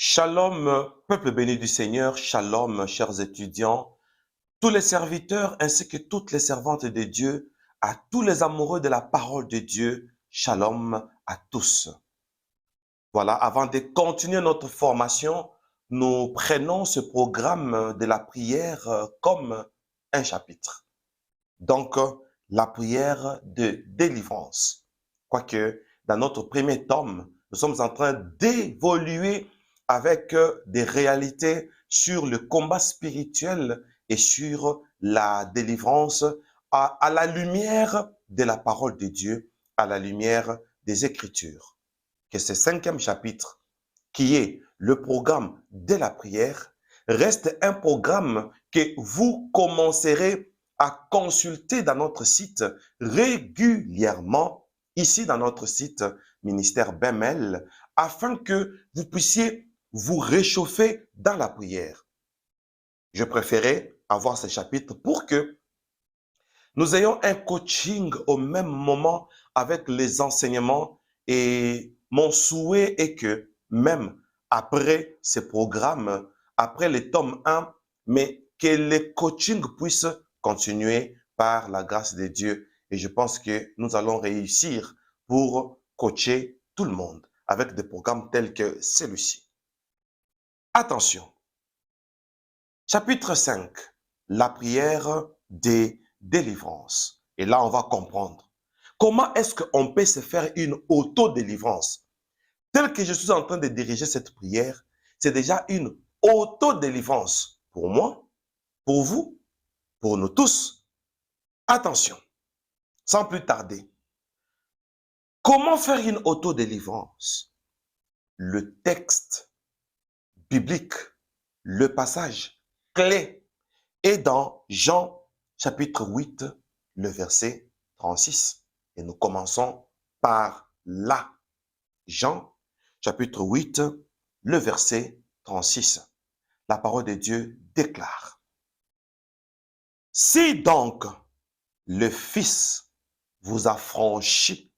Shalom, peuple béni du Seigneur, shalom, chers étudiants, tous les serviteurs ainsi que toutes les servantes de Dieu, à tous les amoureux de la parole de Dieu, shalom à tous. Voilà, avant de continuer notre formation, nous prenons ce programme de la prière comme un chapitre. Donc, la prière de délivrance. Quoique, dans notre premier tome, nous sommes en train d'évoluer avec des réalités sur le combat spirituel et sur la délivrance à la lumière de la parole de Dieu, à la lumière des Écritures. Que ce cinquième chapitre, qui est le programme de la prière, reste un programme que vous commencerez à consulter dans notre site régulièrement, ici dans notre site Ministère Bemel, afin que vous puissiez vous réchauffer dans la prière. Je préférais avoir ce chapitre pour que nous ayons un coaching au même moment avec les enseignements et mon souhait est que même après ce programme, après le tome 1, mais que le coaching puisse continuer par la grâce de Dieu. Et je pense que nous allons réussir pour coacher tout le monde avec des programmes tels que celui-ci. Attention, chapitre 5, la prière des délivrances. Et là, on va comprendre. Comment est-ce qu'on peut se faire une auto-délivrance? Tel que je suis en train de diriger cette prière, c'est déjà une auto-délivrance pour moi, pour vous, pour nous tous. Attention, sans plus tarder. Comment faire une auto-délivrance? Le texte biblique, le passage clé est dans Jean chapitre 8, le verset 36. Et nous commençons par là. Jean chapitre 8, le verset 36. La parole de Dieu déclare: Si donc le Fils vous a franchi,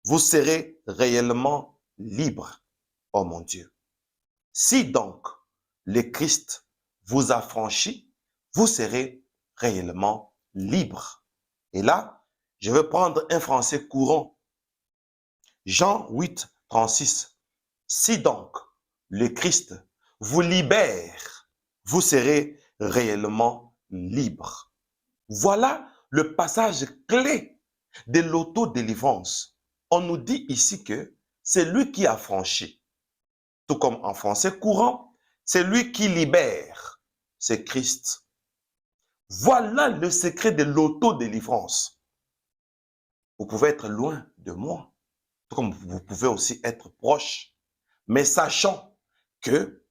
vous serez réellement libre. Oh mon Dieu. Si donc le Christ vous a franchi, vous serez réellement libre. Et là, je vais prendre un français courant. Jean 8, 36. Si donc le Christ vous libère, vous serez réellement libre. Voilà le passage clé de l'autodélivrance. On nous dit ici que c'est lui qui a franchi. Tout comme en français courant, c'est lui qui libère. C'est Christ. Voilà le secret de l'autodélivrance. Vous pouvez être loin de moi, tout comme vous pouvez aussi être proche, mais sachant que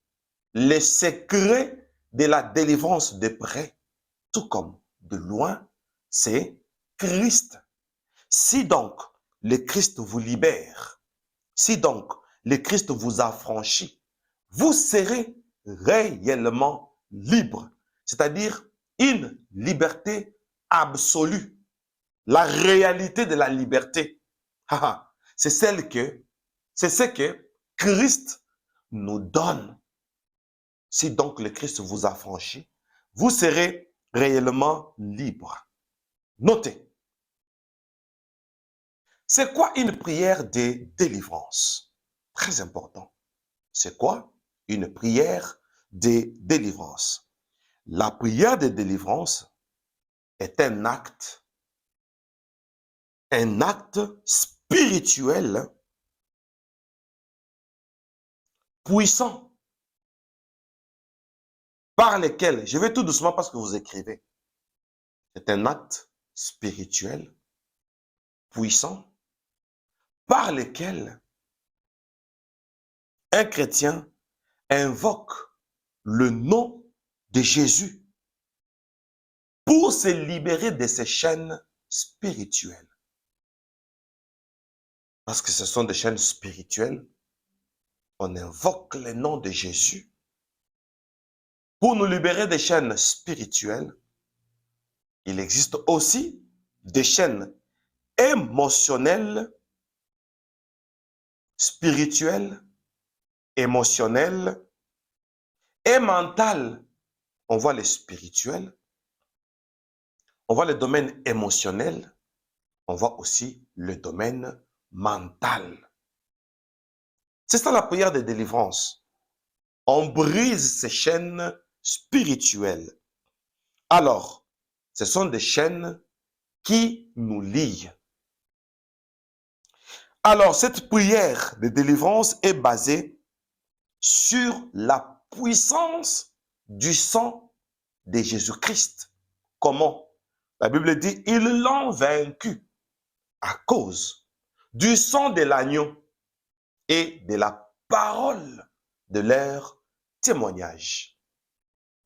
les secrets de la délivrance de près, tout comme de loin, c'est Christ. Si donc le Christ vous libère, si donc le Christ vous a franchi, vous serez réellement libre, c'est-à-dire une liberté absolue. La réalité de la liberté, c'est ce que Christ nous donne. Si donc le Christ vous a franchi, vous serez réellement libre. Notez, c'est quoi une prière de délivrance? Très important. C'est quoi une prière de délivrance? La prière de délivrance est un acte spirituel puissant par lequel, je vais tout doucement parce que vous écrivez, c'est un acte spirituel puissant par lequel un chrétien invoque le nom de Jésus pour se libérer de ses chaînes spirituelles. Parce que ce sont des chaînes spirituelles, on invoque le nom de Jésus pour nous libérer des chaînes spirituelles. Il existe aussi des chaînes émotionnelles, spirituelles, émotionnel et mental. On voit les spirituels, on voit le domaine émotionnel, on voit aussi le domaine mental. C'est ça la prière de délivrance. On brise ces chaînes spirituelles. Alors, ce sont des chaînes qui nous lient. Alors, cette prière de délivrance est basée sur la puissance du sang de Jésus-Christ. Comment? La Bible dit, ils l'ont vaincu à cause du sang de l'agneau et de la parole de leur témoignage.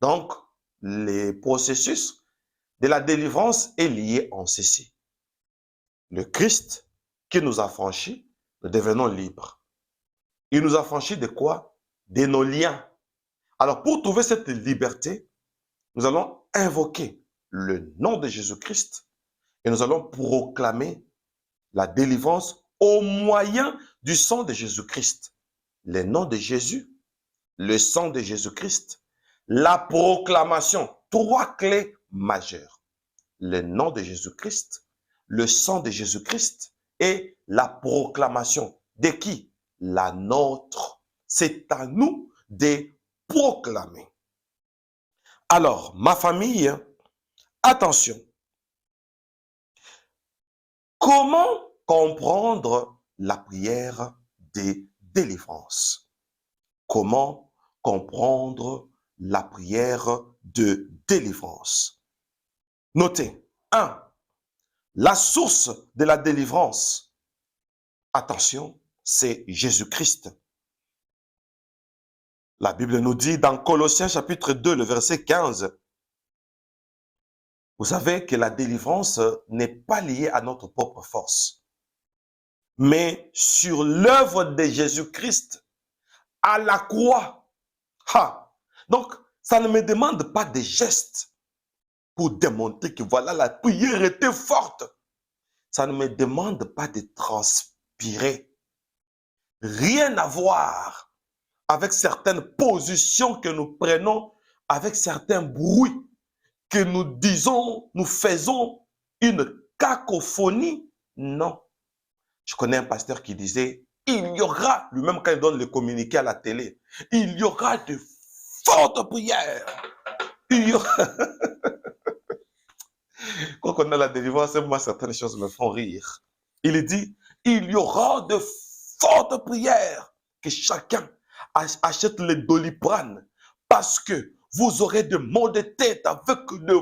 Donc, le processus de la délivrance est lié en ceci. Le Christ qui nous a franchis, nous devenons libres. Il nous a franchis de quoi? De nos liens. Alors, pour trouver cette liberté, nous allons invoquer le nom de Jésus-Christ et nous allons proclamer la délivrance au moyen du sang de Jésus-Christ. Le nom de Jésus, le sang de Jésus-Christ, la proclamation, trois clés majeures. Le nom de Jésus-Christ, le sang de Jésus-Christ et la proclamation. De qui? La nôtre. C'est à nous de proclamer. Alors, ma famille, attention. Comment comprendre la prière de délivrance? Comment comprendre la prière de délivrance? Notez, 1. La source de la délivrance, attention, c'est Jésus-Christ. La Bible nous dit dans Colossiens chapitre 2, le verset 15, vous savez que la délivrance n'est pas liée à notre propre force, mais sur l'œuvre de Jésus-Christ à la croix. Ha! Donc, ça ne me demande pas de gestes pour démontrer que voilà, la prière était forte. Ça ne me demande pas de transpirer. Rien à voir avec certaines positions que nous prenons, avec certains bruits que nous disons, nous faisons une cacophonie. Non. Je connais un pasteur qui disait, il y aura, lui-même quand il donne le communiqué à la télé, il y aura de fortes prières. Il y aura... Quand on a la délivrance, moi, certaines choses me font rire. Il dit, il y aura de fortes prières, que chacun achète le Doliprane, parce que vous aurez de maux de tête avec le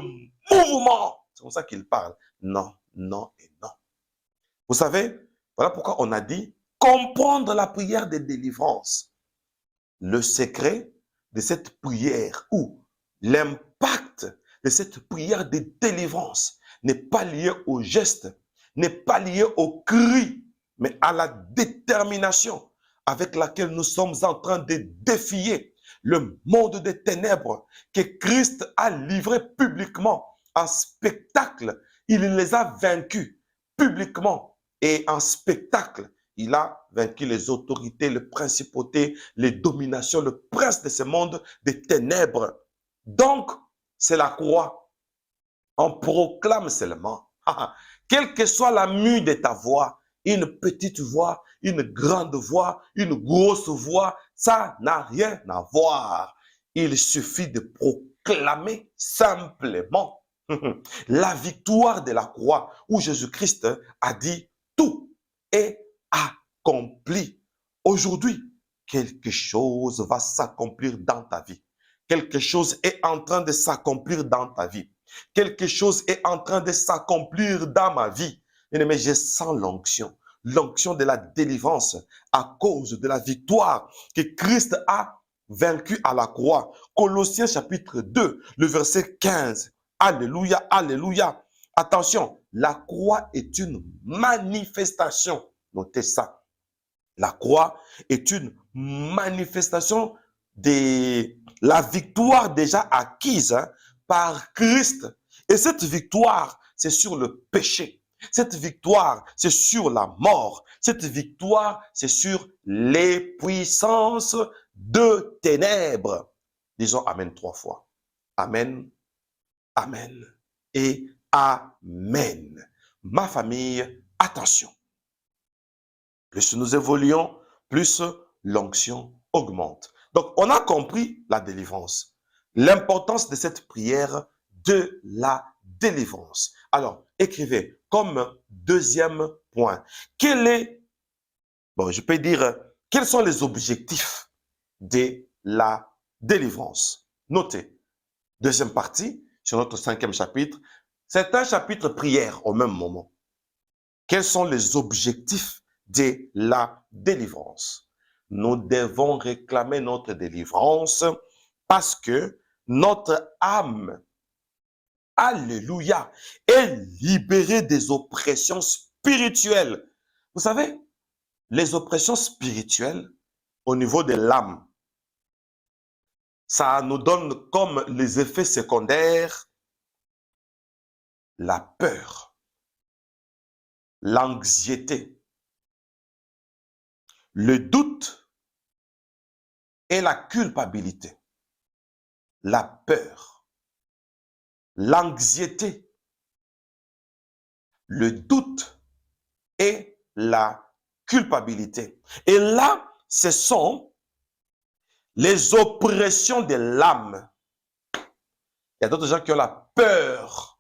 mouvement. C'est comme ça qu'il parle. Non, non et non. Vous savez, voilà pourquoi on a dit comprendre la prière de délivrance. Le secret de cette prière ou l'impact de cette prière de délivrance n'est pas lié au geste, n'est pas lié au cri, mais à la détermination avec laquelle nous sommes en train de défier le monde des ténèbres que Christ a livré publiquement en spectacle. Il les a vaincus publiquement et en spectacle. Il a vaincu les autorités, les principautés, les dominations, le prince de ce monde des ténèbres. Donc, c'est la croix. On proclame seulement. Quelle que soit la mue de ta voix, une petite voix, une grande voix, une grosse voix, ça n'a rien à voir. Il suffit de proclamer simplement la victoire de la croix où Jésus-Christ a dit tout est accompli. Aujourd'hui, quelque chose va s'accomplir dans ta vie. Quelque chose est en train de s'accomplir dans ta vie. Quelque chose est en train de s'accomplir dans ma vie. Mais je sens l'onction, l'onction de la délivrance à cause de la victoire que Christ a vaincue à la croix. Colossiens chapitre 2, le verset 15. Alléluia, alléluia. Attention, la croix est une manifestation. Notez ça. La croix est une manifestation de la victoire déjà acquise par Christ. Et cette victoire, c'est sur le péché. Cette victoire, c'est sur la mort. Cette victoire, c'est sur les puissances de ténèbres. Disons Amen 3 fois. Amen, Amen et Amen. Ma famille, attention. Plus nous évoluons, plus l'onction augmente. Donc, on a compris la délivrance. L'importance de cette prière de la délivrance. Alors, écrivez comme deuxième point. Je peux dire, quels sont les objectifs de la délivrance? Notez, deuxième partie, sur notre 5e chapitre, c'est un chapitre prière au même moment. Quels sont les objectifs de la délivrance? Nous devons réclamer notre délivrance parce que notre âme, alléluia, est libérée des oppressions spirituelles. Vous savez, les oppressions spirituelles au niveau de l'âme, ça nous donne comme les effets secondaires la peur, l'anxiété, le doute et la culpabilité. La peur, l'anxiété, le doute et la culpabilité. Et là, ce sont les oppressions de l'âme. Il y a d'autres gens qui ont la peur,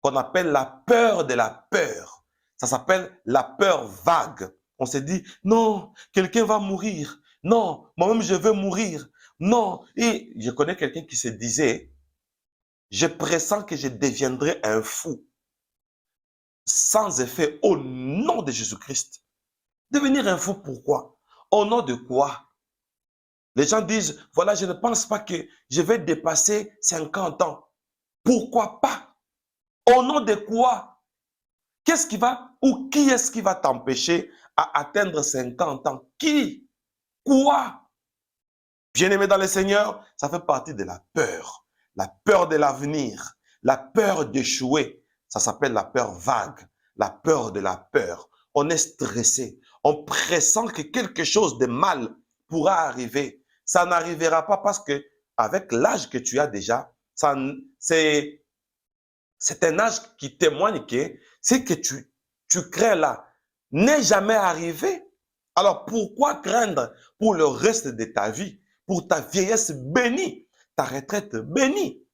qu'on appelle la peur de la peur. Ça s'appelle la peur vague. On se dit, non, quelqu'un va mourir. Non, moi-même je veux mourir. Non. Et je connais quelqu'un qui se disait, je pressens que je deviendrai un fou. Sans effet, au nom de Jésus-Christ. Devenir un fou, pourquoi? Au nom de quoi? Les gens disent, voilà, je ne pense pas que je vais dépasser 50 ans. Pourquoi pas? Au nom de quoi? Qu'est-ce qui va, ou qui est-ce qui va t'empêcher à atteindre 50 ans? Qui? Quoi? Bien-aimé dans le Seigneur, ça fait partie de la peur de l'avenir, la peur d'échouer. Ça s'appelle la peur vague, la peur de la peur. On est stressé, on pressent que quelque chose de mal pourra arriver. Ça n'arrivera pas parce que avec l'âge que tu as déjà, c'est un âge qui témoigne que ce que tu crains là n'est jamais arrivé. Alors pourquoi craindre pour le reste de ta vie, pour ta vieillesse bénie, ta retraite bénie?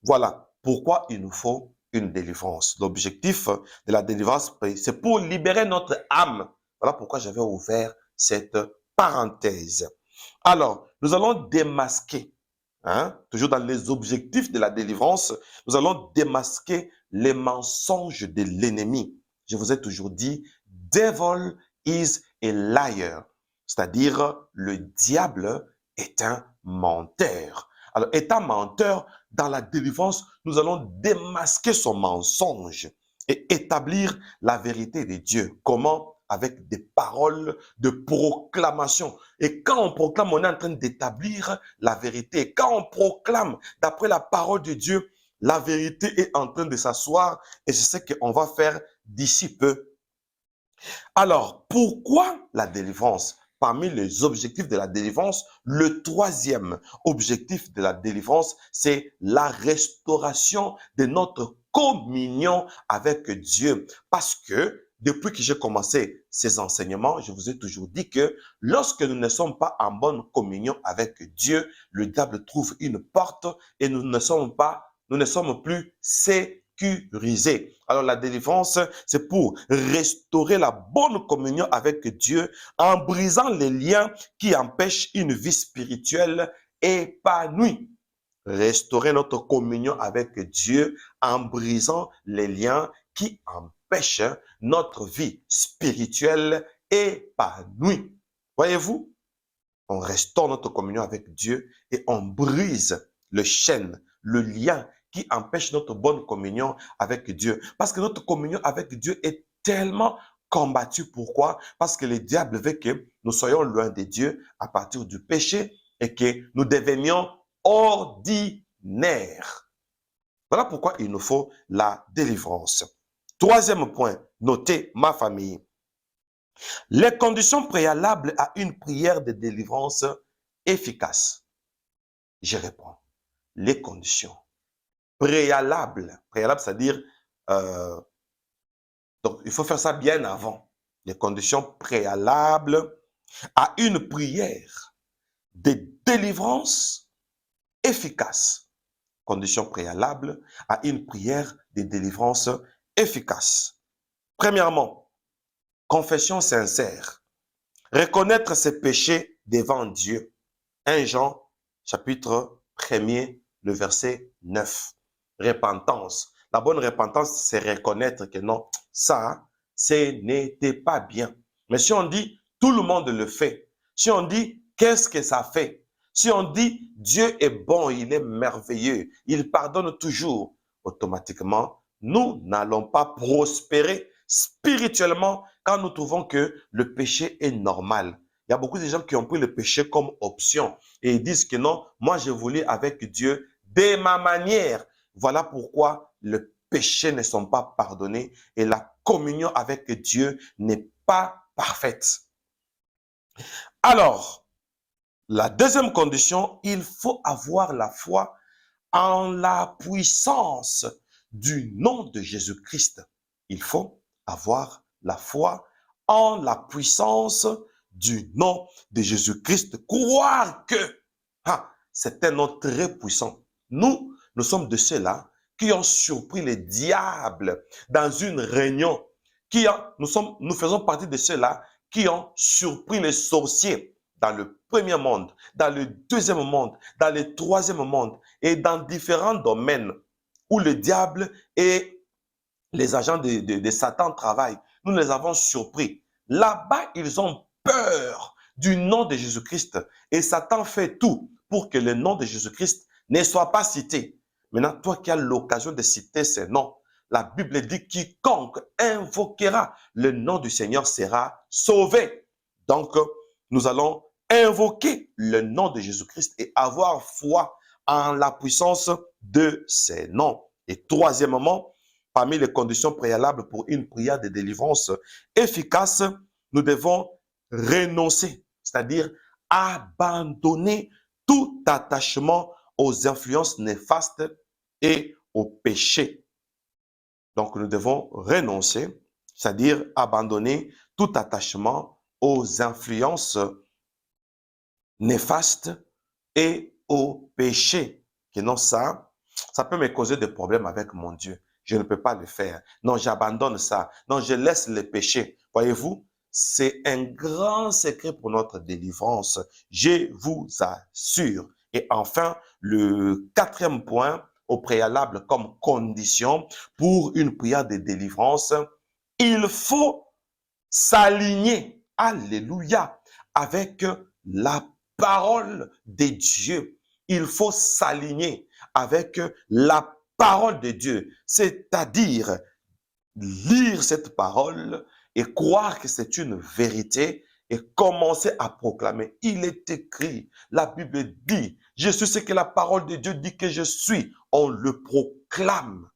Voilà pourquoi il nous faut une délivrance. L'objectif de la délivrance, c'est pour libérer notre âme. Voilà pourquoi j'avais ouvert cette parenthèse. Alors, nous allons démasquer, toujours dans les objectifs de la délivrance, nous allons démasquer les mensonges de l'ennemi. Je vous ai toujours dit, devil is a liar, c'est-à-dire le diable est un menteur. Alors, étant menteur, dans la délivrance, nous allons démasquer son mensonge et établir la vérité de Dieu. Comment? Avec des paroles de proclamation. Et quand on proclame, on est en train d'établir la vérité. Quand on proclame, d'après la parole de Dieu, la vérité est en train de s'asseoir et c'est ce qu'on va faire d'ici peu. Alors, pourquoi la délivrance? Parmi les objectifs de la délivrance, le troisième objectif de la délivrance, c'est la restauration de notre communion avec Dieu. Parce que depuis que j'ai commencé ces enseignements, je vous ai toujours dit que lorsque nous ne sommes pas en bonne communion avec Dieu, le diable trouve une porte et nous ne sommes plus sécurisés. Alors la délivrance, c'est pour restaurer la bonne communion avec Dieu en brisant les liens qui empêchent une vie spirituelle épanouie. Restaurer notre communion avec Dieu en brisant les liens qui empêchent notre vie spirituelle épanouie. Voyez-vous, on restaure notre communion avec Dieu et on brise le chêne, le lien qui empêche notre bonne communion avec Dieu. Parce que notre communion avec Dieu est tellement combattue. Pourquoi? Parce que le diable veut que nous soyons loin de Dieu à partir du péché et que nous devenions ordinaires. Voilà pourquoi il nous faut la délivrance. Troisième point, notez ma famille. Les conditions préalables à une prière de délivrance efficace. Je réponds. Les conditions préalables. Préalables, c'est-à-dire, donc il faut faire ça bien avant. Les conditions préalables à une prière de délivrance efficace. Conditions préalables à une prière de délivrance efficace. Premièrement, confession sincère. Reconnaître ses péchés devant Dieu. 1 Jean, chapitre 1er, le verset 9. Repentance. La bonne repentance, c'est reconnaître que non, ça, ce n'était pas bien. Mais si on dit, tout le monde le fait. Si on dit, qu'est-ce que ça fait? Si on dit, Dieu est bon, il est merveilleux, il pardonne toujours, automatiquement, nous n'allons pas prospérer spirituellement quand nous trouvons que le péché est normal. Il y a beaucoup de gens qui ont pris le péché comme option et ils disent que non, moi je voulais avec Dieu de ma manière. Voilà pourquoi le péché ne sont pas pardonnés et la communion avec Dieu n'est pas parfaite. Alors, la deuxième condition, il faut avoir la foi en la puissance du nom de Jésus-Christ. Il faut avoir la foi en la puissance du nom de Jésus-Christ. Croire que c'est un nom très puissant. Nous sommes de ceux-là qui ont surpris les diables dans une réunion. Nous faisons partie de ceux-là qui ont surpris les sorciers dans le premier monde, dans le deuxième monde, dans le troisième monde et dans différents domaines où le diable et les agents de Satan travaillent. Nous les avons surpris. Là-bas, ils ont peur du nom de Jésus-Christ et Satan fait tout pour que le nom de Jésus-Christ ne soit pas cité. Maintenant, toi qui as l'occasion de citer ces noms, la Bible dit quiconque invoquera le nom du Seigneur sera sauvé. Donc, nous allons invoquer le nom de Jésus-Christ et avoir foi en la puissance de ses noms. Et troisièmement, parmi les conditions préalables pour une prière de délivrance efficace, nous devons renoncer, c'est-à-dire abandonner tout attachement aux influences néfastes et au péché. Donc, nous devons renoncer, c'est-à-dire abandonner tout attachement aux influences néfastes et au péché. Que non, ça peut me causer des problèmes avec mon Dieu. Je ne peux pas le faire. Non, j'abandonne ça. Non, je laisse le péché. Voyez-vous, c'est un grand secret pour notre délivrance. Je vous assure. Et enfin, le quatrième point, au préalable comme condition pour une prière de délivrance, il faut s'aligner, alléluia, avec la parole de Dieu. Il faut s'aligner avec la parole de Dieu, c'est-à-dire lire cette parole et croire que c'est une vérité et commencer à proclamer. Il est écrit, la Bible dit, je suis ce que la parole de Dieu dit que je suis. On le proclame.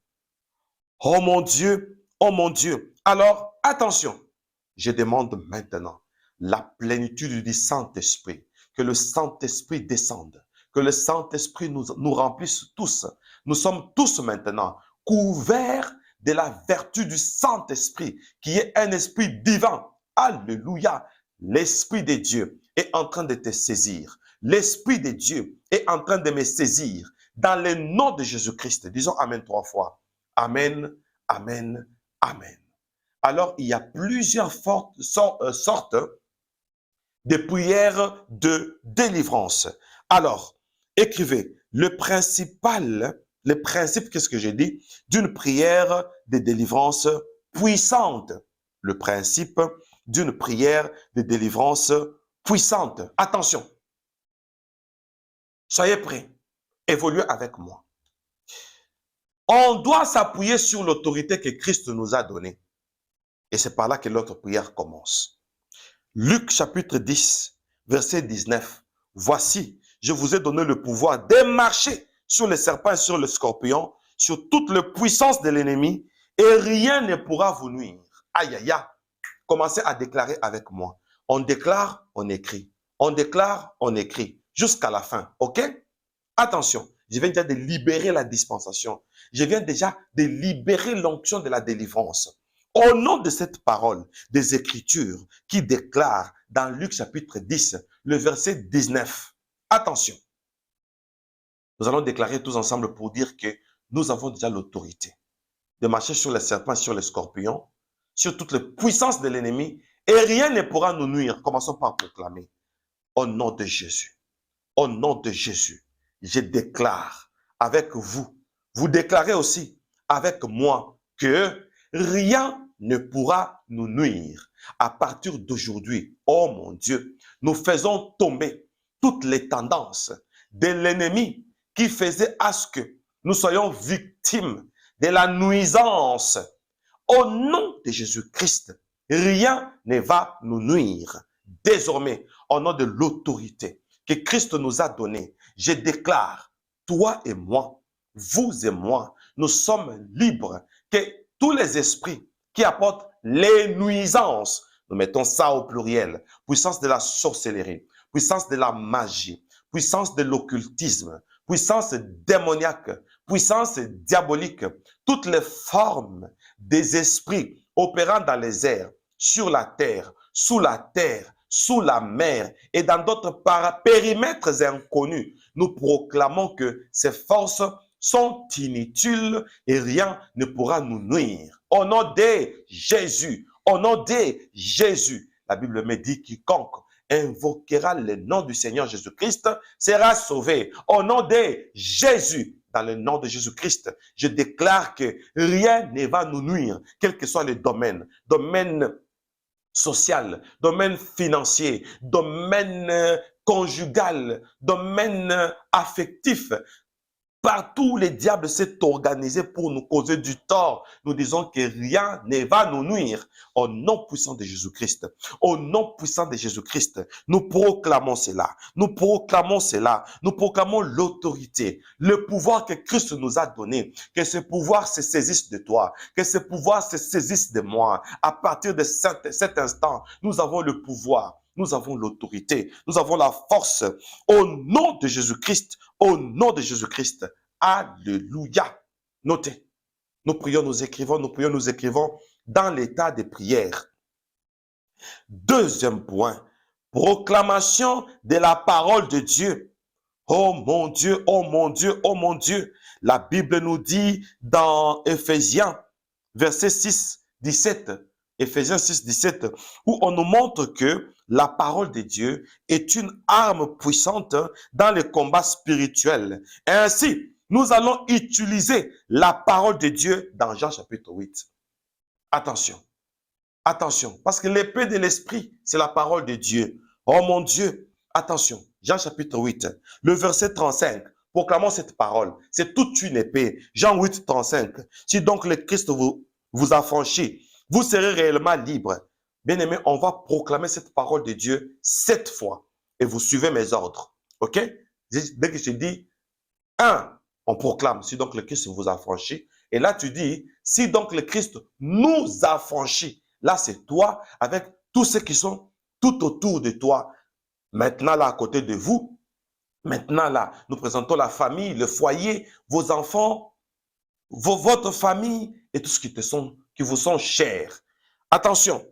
Oh mon Dieu, oh mon Dieu. Alors, attention, je demande maintenant la plénitude du Saint-Esprit, que le Saint-Esprit descende, que le Saint-Esprit nous remplisse tous. Nous sommes tous maintenant couverts de la vertu du Saint-Esprit, qui est un esprit divin. Alléluia. L'Esprit de Dieu est en train de te saisir. L'Esprit de Dieu est en train de me saisir. Dans le nom de Jésus-Christ, disons Amen 3 fois. Amen, Amen, Amen. Alors, il y a plusieurs sortes de prières de délivrance. Alors, écrivez le principe, qu'est-ce que j'ai dit, d'une prière de délivrance puissante. Le principe d'une prière de délivrance puissante. Attention, soyez prêts, évoluez avec moi. On doit s'appuyer sur l'autorité que Christ nous a donnée. Et c'est par là que notre prière commence. Luc chapitre 10, verset 19. Voici, je vous ai donné le pouvoir de marcher sur les serpents et sur les scorpions, sur toute la puissance de l'ennemi, et rien ne pourra vous nuire. Aïe, aïe, aïe. Commencez à déclarer avec moi. On déclare, on écrit. On déclare, on écrit. Jusqu'à la fin, ok? Attention, je viens déjà de libérer la dispensation. Je viens déjà de libérer l'onction de la délivrance. Au nom de cette parole, des Écritures qui déclarent dans Luc chapitre 10, le verset 19. Attention, nous allons déclarer tous ensemble pour dire que nous avons déjà l'autorité de marcher sur les serpents, sur les scorpions, sur toutes les puissances de l'ennemi, et rien ne pourra nous nuire. Commençons par proclamer. Au nom de Jésus, au nom de Jésus, je déclare avec vous, vous déclarez aussi avec moi que rien ne pourra nous nuire. À partir d'aujourd'hui, oh mon Dieu, nous faisons tomber toutes les tendances de l'ennemi qui faisait à ce que nous soyons victimes de la nuisance. Au nom de Jésus-Christ, rien ne va nous nuire. Désormais, au nom de l'autorité que Christ nous a donnée, je déclare, toi et moi, vous et moi, nous sommes libres, que tous les esprits qui apportent les nuisances, nous mettons ça au pluriel, puissance de la sorcellerie, puissance de la magie, puissance de l'occultisme, puissance démoniaque, puissance diabolique, toutes les formes des esprits opérant dans les airs, sur la terre, sous la mer et dans d'autres périmètres inconnus, nous proclamons que ces forces sont inutiles et rien ne pourra nous nuire. Au nom de Jésus, au nom de Jésus, la Bible me dit quiconque invoquera le nom du Seigneur Jésus-Christ sera sauvé. Au nom de Jésus, dans le nom de Jésus-Christ, je déclare que rien ne va nous nuire, quel que soit le domaine, domaine social, domaine financier, domaine conjugal, domaine affectif. Partout, les diables s'est organisé pour nous causer du tort. Nous disons que rien ne va nous nuire. Au nom puissant de Jésus-Christ, au nom puissant de Jésus-Christ, nous proclamons cela. Nous proclamons cela. Nous proclamons l'autorité, le pouvoir que Christ nous a donné. Que ce pouvoir se saisisse de toi, que ce pouvoir se saisisse de moi. À partir de cet instant, nous avons le pouvoir. Nous avons l'autorité, nous avons la force. Au nom de Jésus-Christ, au nom de Jésus-Christ. Alléluia. Notez, nous prions, nous écrivons, nous prions, nous écrivons dans l'état de prière. Deuxième point, proclamation de la parole de Dieu. Oh mon Dieu, oh mon Dieu, oh mon Dieu. La Bible nous dit dans Éphésiens, verset 6, 17, Éphésiens 6, 17, où on nous montre que la parole de Dieu est une arme puissante dans les combats spirituels. Et ainsi, nous allons utiliser la parole de Dieu dans Jean chapitre 8. Attention, attention, parce que l'épée de l'esprit, c'est la parole de Dieu. Oh mon Dieu, attention, Jean chapitre 8, le verset 35. Proclamons cette parole. C'est toute une épée. Jean 8, 35. Si donc le Christ vous affranchit, vous serez réellement libre. Bien-aimés, on va proclamer cette parole de Dieu 7 fois. Et vous suivez mes ordres. OK? Dès que je dis 1, on proclame. Si donc le Christ vous affranchit. Et là, tu dis, si donc le Christ nous affranchit. Là, c'est toi avec tous ceux qui sont tout autour de toi. Maintenant, là, à côté de vous. Maintenant, là, nous présentons la famille, le foyer, vos enfants, votre famille et tout ce qui vous sont chers. Attention,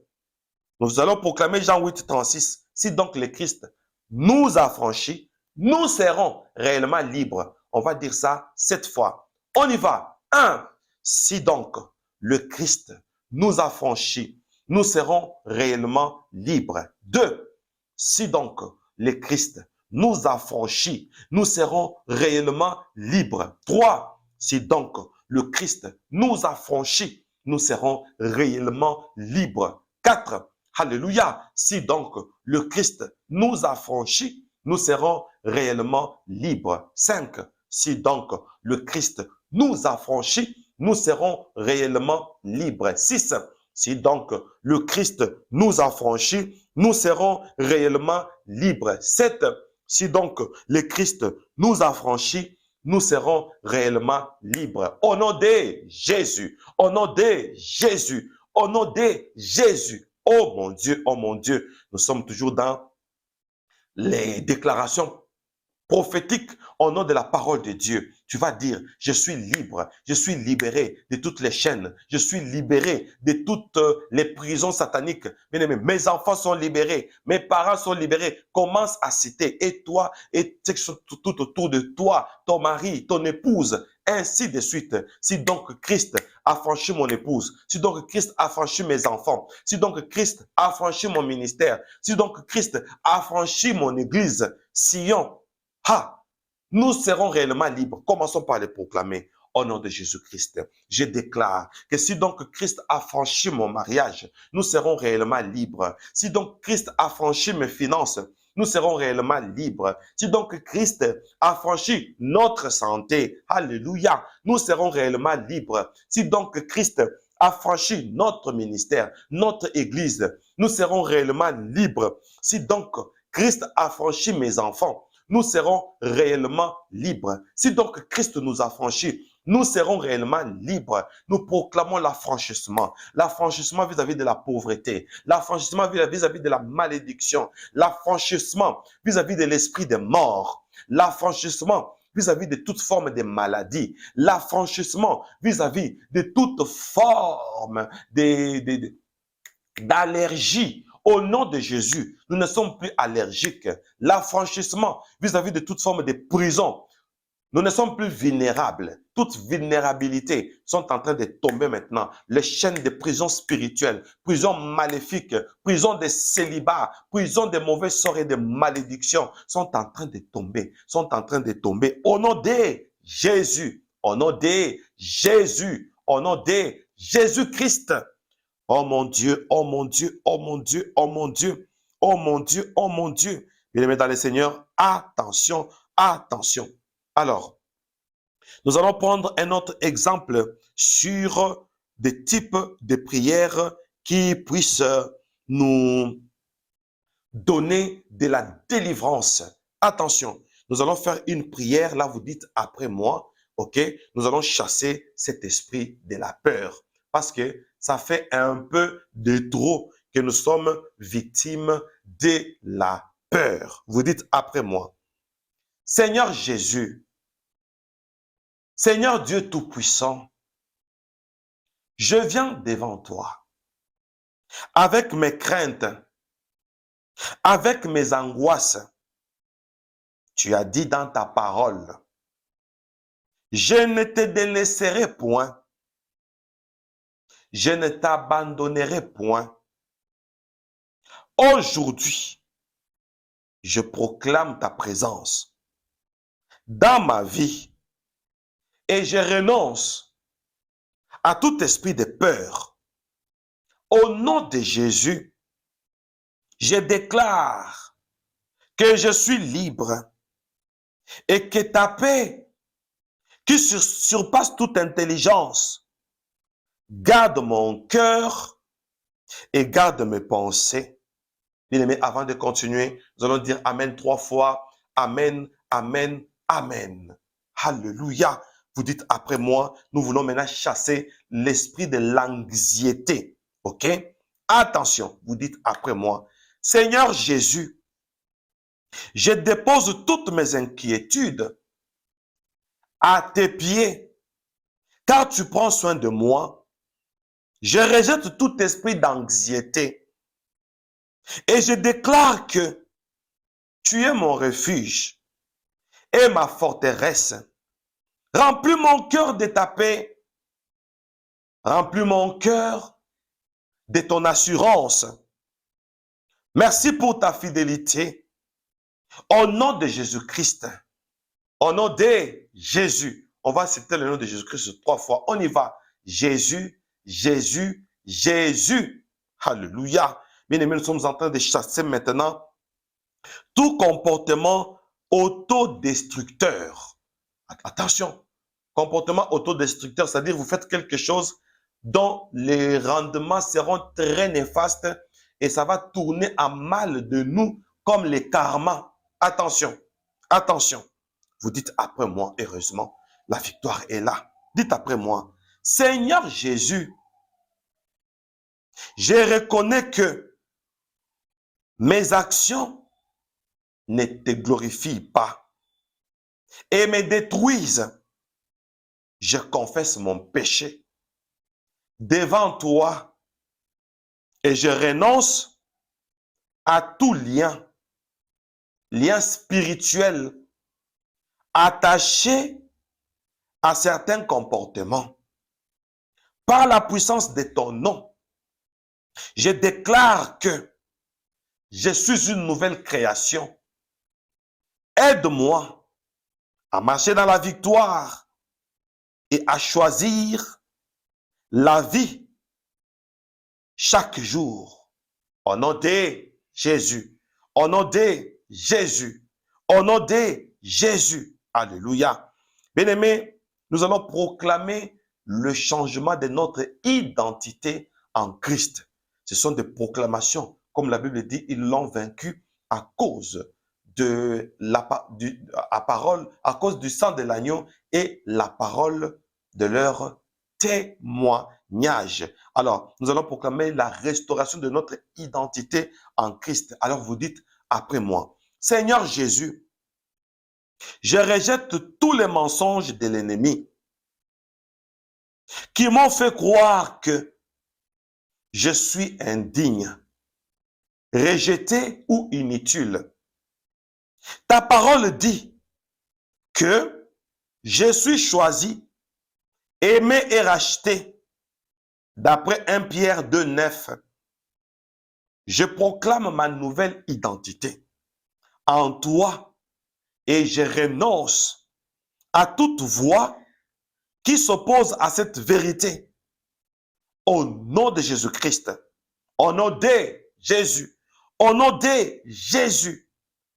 nous allons proclamer Jean 8, 36. Si donc le Christ nous affranchit, nous serons réellement libres. On va dire ça 7 fois. On y va. 1. Si donc le Christ nous affranchit, nous serons réellement libres. 2. Si donc le Christ nous affranchit, nous serons réellement libres. 3. Si donc le Christ nous affranchit, nous serons réellement libres. 4. Alléluia. Si donc le Christ nous affranchit, nous serons réellement libres. 5. Si donc le Christ nous affranchit, nous serons réellement libres. 6. Si donc le Christ nous affranchit, nous serons réellement libres. 7. Si donc le Christ nous affranchit, nous serons réellement libres. Au nom de Jésus, au nom de Jésus, au nom de Jésus. Oh mon Dieu, nous sommes toujours dans les déclarations prophétique au nom de la parole de Dieu. Tu vas dire, je suis libre, je suis libéré de toutes les chaînes, je suis libéré de toutes les prisons sataniques. Bien aimé, mes enfants sont libérés, mes parents sont libérés. Commence à citer, et toi, et tout autour de toi, ton mari, ton épouse, ainsi de suite. Si donc Christ a franchi mon épouse, si donc Christ a franchi mes enfants, si donc Christ a franchi mon ministère, si donc Christ a franchi mon église, Sion, ah, nous serons réellement libres. Commençons par les proclamer. Au nom de Jésus-Christ, je déclare que si donc Christ a franchi mon mariage, nous serons réellement libres. Si donc Christ a franchi mes finances, nous serons réellement libres. Si donc Christ a franchi notre santé, alléluia, nous serons réellement libres. Si donc Christ a franchi notre ministère, notre église, nous serons réellement libres. Si donc Christ a franchi mes enfants, nous serons réellement libres. Si donc Christ nous a franchis, nous serons réellement libres. Nous proclamons l'affranchissement. L'affranchissement vis-à-vis de la pauvreté. L'affranchissement vis-à-vis de la malédiction. L'affranchissement vis-à-vis de l'esprit des morts. L'affranchissement vis-à-vis de toute forme de maladie. L'affranchissement vis-à-vis de toute forme d'allergie. Au nom de Jésus, nous ne sommes plus allergiques. L'affranchissement vis-à-vis de toute forme de prison. Nous ne sommes plus vulnérables. Toute vulnérabilité sont en train de tomber maintenant. Les chaînes de prison spirituelle, prison maléfique, prison de célibat, prison de mauvais sorts et de malédictions sont en train de tomber, sont en train de tomber. Au nom de Jésus, au nom de Jésus, au nom de Jésus-Christ. Oh mon Dieu, oh mon Dieu, oh mon Dieu, oh mon Dieu, oh mon Dieu, oh mon Dieu. Bien-aimés dans le Seigneur, attention, attention. Alors, nous allons prendre un autre exemple sur des types de prières qui puissent nous donner de la délivrance. Attention, nous allons faire une prière, là vous dites après moi, ok? Nous allons chasser cet esprit de la peur parce que ça fait un peu de trop que nous sommes victimes de la peur. Vous dites après moi, Seigneur Jésus, Seigneur Dieu Tout-Puissant, je viens devant toi avec mes craintes, avec mes angoisses. Tu as dit dans ta parole, je ne te délaisserai point. Je ne t'abandonnerai point. Aujourd'hui, je proclame ta présence dans ma vie et je renonce à tout esprit de peur. Au nom de Jésus, je déclare que je suis libre et que ta paix, qui surpasse toute intelligence, garde mon cœur et garde mes pensées. Bien-aimés, avant de continuer, nous allons dire Amen 3 fois. Amen, Amen, Amen. Alléluia. Vous dites après moi, nous voulons maintenant chasser l'esprit de l'anxiété. OK? Attention, vous dites après moi, Seigneur Jésus, je dépose toutes mes inquiétudes à tes pieds, car tu prends soin de moi. Je rejette tout esprit d'anxiété et je déclare que tu es mon refuge et ma forteresse. Remplis mon cœur de ta paix. Remplis mon cœur de ton assurance. Merci pour ta fidélité. Au nom de Jésus-Christ, au nom de Jésus, on va citer le nom de Jésus-Christ 3 fois. On y va. Jésus, Jésus, Jésus. Alléluia. Bien-aimés, nous sommes en train de chasser maintenant tout comportement autodestructeur. Attention, comportement autodestructeur, c'est-à-dire vous faites quelque chose dont les rendements seront très néfastes et ça va tourner à mal de nous comme les karmas. Attention, attention, Vous dites après moi, heureusement, la victoire est là. Dites après moi, Seigneur Jésus, je reconnais que mes actions ne te glorifient pas et me détruisent. Je confesse mon péché devant toi et je renonce à tout lien spirituel attaché à certains comportements. Par la puissance de ton nom, je déclare que je suis une nouvelle création. Aide-moi à marcher dans la victoire et à choisir la vie chaque jour. Au nom de Jésus. Au nom de Jésus. Au nom de Jésus. Alléluia. Bien-aimés, nous allons proclamer le changement de notre identité en Christ. Ce sont des proclamations. Comme la Bible dit, ils l'ont vaincu à cause de à cause du sang de l'agneau et la parole de leur témoignage. Alors, nous allons proclamer la restauration de notre identité en Christ. Alors, vous dites après moi, Seigneur Jésus, je rejette tous les mensonges de l'ennemi qui m'ont fait croire que je suis indigne, rejeté ou inutile. Ta parole dit que je suis choisi, aimé et racheté. D'après 1 Pierre 2,9, je proclame ma nouvelle identité en toi et je renonce à toute voix qui s'oppose à cette vérité. Au nom de Jésus-Christ, au nom de Jésus, au nom de Jésus.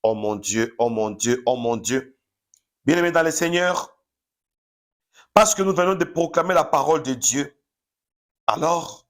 Oh mon Dieu, oh mon Dieu, oh mon Dieu. Bien-aimés dans le Seigneur, parce que nous venons de proclamer la parole de Dieu, alors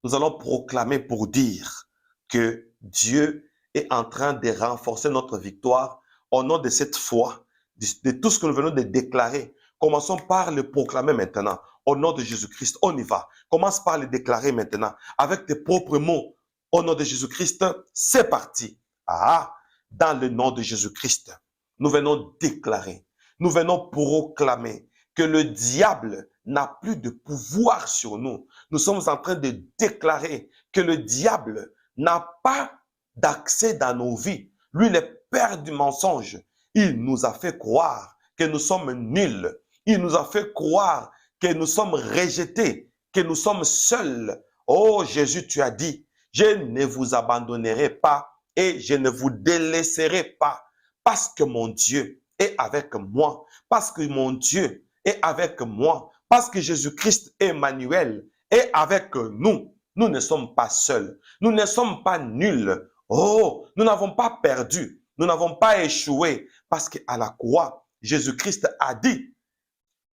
nous allons proclamer pour dire que Dieu est en train de renforcer notre victoire au nom de cette foi, de tout ce que nous venons de déclarer. Commençons par le proclamer maintenant. Au nom de Jésus-Christ, on y va. Commence par le déclarer maintenant avec tes propres mots. Au nom de Jésus-Christ, c'est parti. Ah, dans le nom de Jésus-Christ, nous venons déclarer, nous venons proclamer que le diable n'a plus de pouvoir sur nous. Nous sommes en train de déclarer que le diable n'a pas d'accès dans nos vies. Lui, le père du mensonge, il nous a fait croire que nous sommes nuls. Il nous a fait croire que nous sommes rejetés, que nous sommes seuls. Oh Jésus, tu as dit, je ne vous abandonnerai pas et je ne vous délaisserai pas parce que mon Dieu est avec moi, parce que mon Dieu est avec moi, parce que Jésus-Christ Emmanuel est avec nous. Nous ne sommes pas seuls, nous ne sommes pas nuls. Oh, nous n'avons pas perdu, nous n'avons pas échoué parce qu'à la croix, Jésus-Christ a dit,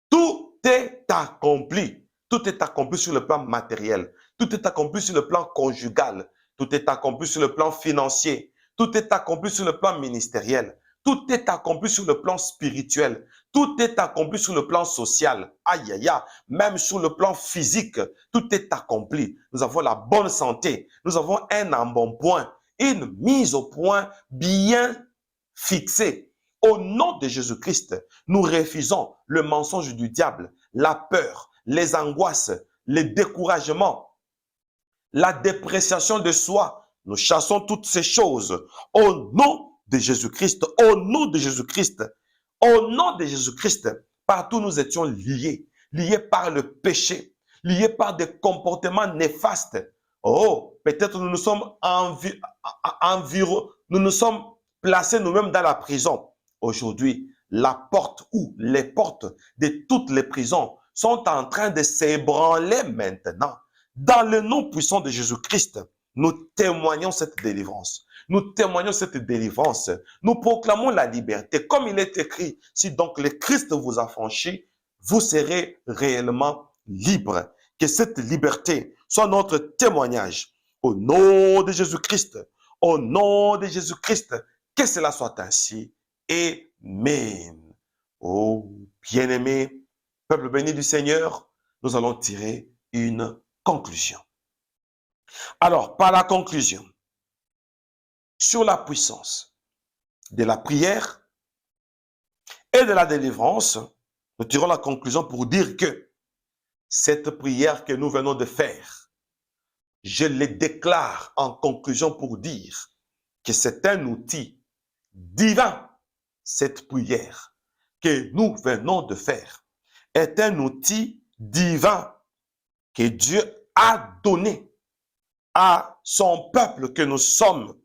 tout est accompli. Tout est accompli sur le plan matériel. Tout est accompli sur le plan conjugal. Tout est accompli sur le plan financier. Tout est accompli sur le plan ministériel. Tout est accompli sur le plan spirituel. Tout est accompli sur le plan social. Aïe, aïe, aïe. Même sur le plan physique, tout est accompli. Nous avons la bonne santé. Nous avons un embonpoint, une mise au point bien fixée. Au nom de Jésus-Christ, nous refusons le mensonge du diable, la peur, les angoisses, les découragements, la dépréciation de soi. Nous chassons toutes ces choses au nom de Jésus-Christ, au nom de Jésus-Christ, au nom de Jésus-Christ. Partout nous étions liés, liés par le péché, liés par des comportements néfastes. Oh, peut-être nous nous sommes nous nous sommes placés nous-mêmes dans la prison. Aujourd'hui, la porte ou les portes de toutes les prisons sont en train de s'ébranler maintenant. Dans le nom puissant de Jésus-Christ, nous témoignons cette délivrance. Nous témoignons cette délivrance. Nous proclamons la liberté. Comme il est écrit, si donc le Christ vous a franchi, vous serez réellement libre. Que cette liberté soit notre témoignage. Au nom de Jésus-Christ, au nom de Jésus-Christ, que cela soit ainsi. Amen. Bien-aimés, peuple béni du Seigneur, nous allons tirer une conclusion. Alors, par la conclusion, sur la puissance de la prière et de la délivrance, nous tirons la conclusion pour dire que cette prière que nous venons de faire, je les déclare en conclusion pour dire que c'est un outil divin. Cette prière que nous venons de faire est un outil divin que Dieu a donné à son peuple que nous sommes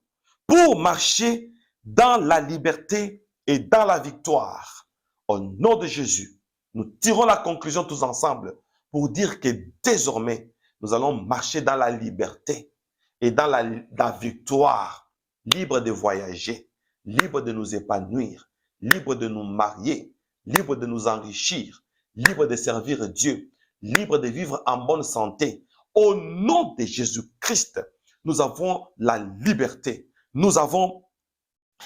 pour marcher dans la liberté et dans la victoire. Au nom de Jésus, nous tirons la conclusion tous ensemble pour dire que désormais, nous allons marcher dans la liberté et dans la victoire, libre de voyager, libre de nous épanouir, libre de nous marier, libre de nous enrichir, libre de servir Dieu, libre de vivre en bonne santé. Au nom de Jésus-Christ, nous avons la liberté, nous avons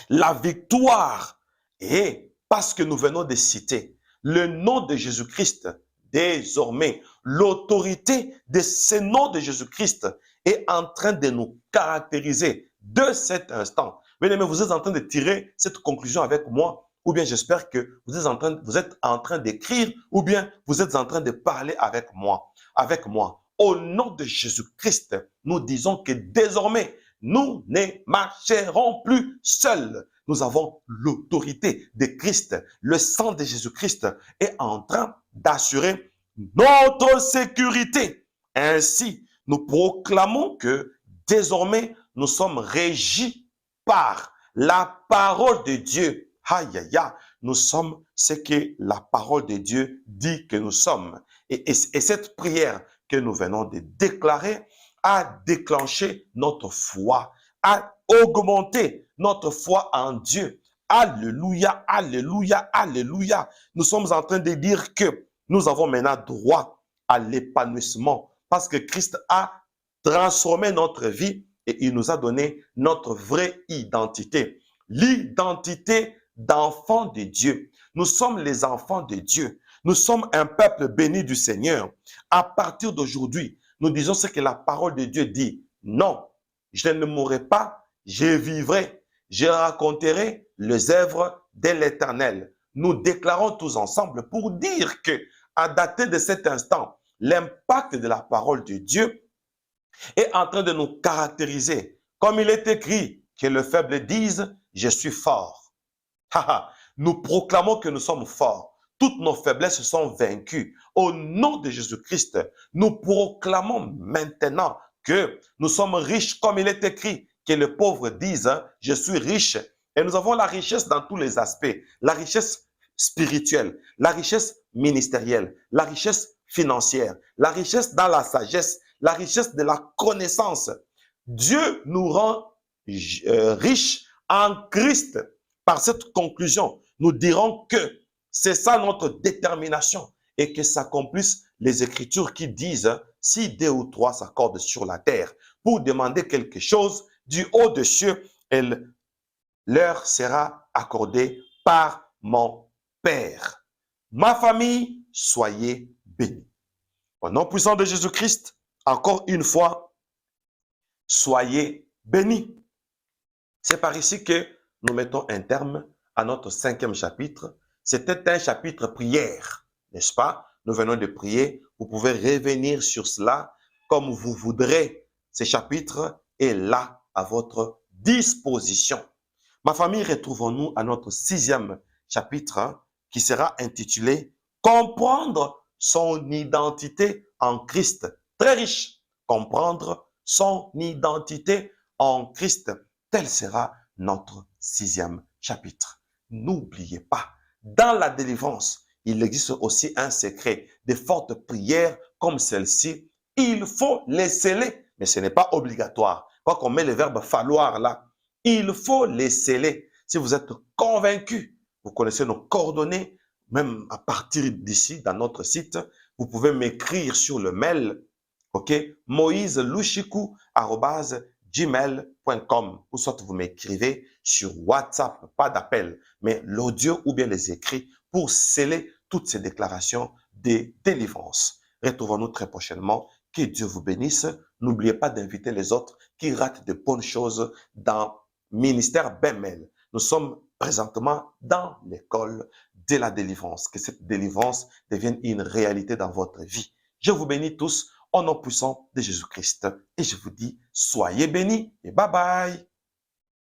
la victoire. Et parce que nous venons de citer le nom de Jésus-Christ, désormais, l'autorité de ce nom de Jésus-Christ est en train de nous caractériser de cet instant. Mais vous êtes en train de tirer cette conclusion avec moi, ou bien j'espère que vous êtes en train d'écrire, ou bien vous êtes en train de parler avec moi. Avec moi. Au nom de Jésus-Christ, nous disons que désormais, nous ne marcherons plus seuls. Nous avons l'autorité de Christ. Le sang de Jésus-Christ est en train d'assurer notre sécurité. Ainsi, nous proclamons que désormais, nous sommes régis par la parole de Dieu. Aïe, aïe, aïe. Nous sommes ce que la parole de Dieu dit que nous sommes. Et cette prière que nous venons de déclarer a déclenché notre foi, a augmenté notre foi en Dieu. Alléluia, alléluia, alléluia. Nous sommes en train de dire que nous avons maintenant droit à l'épanouissement parce que Christ a transformé notre vie et il nous a donné notre vraie identité. L'identité d'enfants de Dieu. Nous sommes les enfants de Dieu. Nous sommes un peuple béni du Seigneur. À partir d'aujourd'hui, nous disons ce que la parole de Dieu dit. Non, je ne mourrai pas, je vivrai. Je raconterai les œuvres de l'Éternel. Nous déclarons tous ensemble pour dire que, à dater de cet instant, l'impact de la parole de Dieu est en train de nous caractériser. Comme il est écrit, que le faible dise, je suis fort. Nous proclamons que nous sommes forts. Toutes nos faiblesses sont vaincues. Au nom de Jésus-Christ, nous proclamons maintenant que nous sommes riches comme il est écrit, que les pauvres disent, je suis riche. Et nous avons la richesse dans tous les aspects. La richesse spirituelle, la richesse ministérielle, la richesse financière, la richesse dans la sagesse, la richesse de la connaissance. Dieu nous rend riches en Christ. Par cette conclusion, nous dirons que c'est ça notre détermination et que s'accomplissent les Écritures qui disent si deux ou trois s'accordent sur la terre pour demander quelque chose du haut des cieux, elle leur sera accordée par mon Père. Ma famille, soyez bénis. Au nom puissant de Jésus-Christ, encore une fois, soyez bénis. C'est par ici que nous mettons un terme à notre 5e chapitre. C'était un chapitre prière, n'est-ce pas? Nous venons de prier. Vous pouvez revenir sur cela comme vous voudrez. Ce chapitre est là à votre disposition. Ma famille, retrouvons-nous à notre 6e chapitre qui sera intitulé « Comprendre son identité en Christ ». Très riche. Comprendre son identité en Christ. Tel sera notre 6e chapitre. N'oubliez pas, dans la délivrance, il existe aussi un secret. De fortes prières comme celle-ci, il faut les sceller, mais ce n'est pas obligatoire. Quand on met le verbe falloir là, il faut les sceller. Si vous êtes convaincu, vous connaissez nos coordonnées, même à partir d'ici, dans notre site, vous pouvez m'écrire sur le mail, ok, moiselouchikou@gmail.com, ou soit vous m'écrivez sur WhatsApp, pas d'appel, mais l'audio ou bien les écrits pour sceller toutes ces déclarations de délivrance. Retrouvons-nous très prochainement. Que Dieu vous bénisse. N'oubliez pas d'inviter les autres qui ratent de bonnes choses dans Ministère Bemel. Nous sommes présentement dans l'école de la délivrance. Que cette délivrance devienne une réalité dans votre vie. Je vous bénis tous au nom puissant de Jésus-Christ. Et je vous dis, soyez bénis et bye bye.